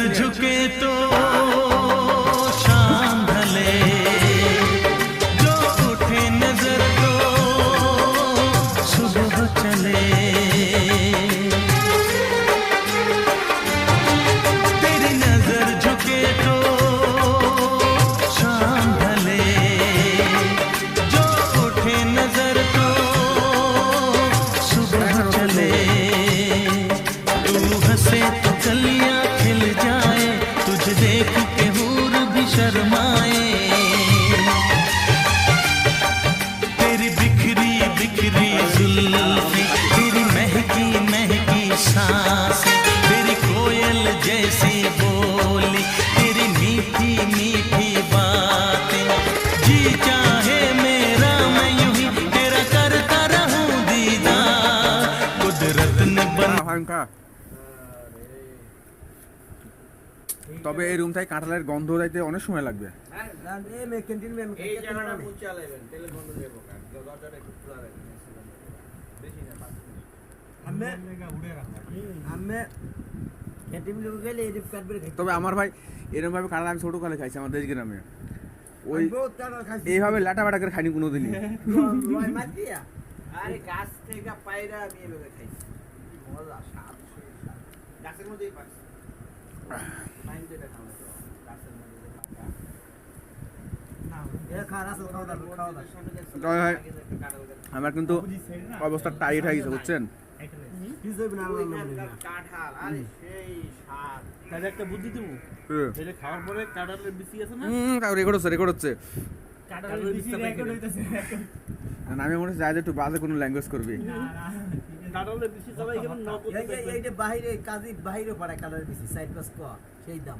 नजर झुके तो शाम ढले, जो उठे नजर तो सुबह चले। तेरी नजर झुके तो शाम ढले, जो उठे नजर तो सुबह चले। तू हंसे तो कलियां खिल जाए, तुझे देख के हूर भी शर्माए। तेरी बिखरी बिखरी जुल्फी, तेरी महकी महकी सांसें, तेरी कोयल जैसी बोली, तेरी मीठी मीठी बातें। जी चाहे मेरा मैं यूं ही तेरा करता रहूं दीदार। कुदरत ने बना তবে এই রুম থেকে কাঁঠালের গন্ধ যাইতে অনেক সময় লাগবে। তবে আমার ভাই এরকম ভাবে কাঁঠাল আমি ছোট কালে খাইছি আমার দেশ গ্রামে, ওই এইভাবে লাটা বাটা করে খাইনি কোনোদিনই। আরে গাছ থেকে পায়রা আমি এভাবে খাইছি, মজা স্বাদ গাছের মধ্যেই পাচ্ছি। আমার কিন্তু অবস্থা টাইট হয়ে গেছে বুঝছেন। একটা বুদ্ধি দেবো, খাওয়ার পরে কাঁঠালের বিচি আছে না, রেকর্ড হচ্ছে। আমি মনে হচ্ছে একটু বাজে কোনো ল্যাঙ্গুয়েজ করবি। কাঁঠালের বিচি সবাই বাইরে কাজে বাইরে পড়ে কাঁঠালের বিচি সাইড পাস সেই দাম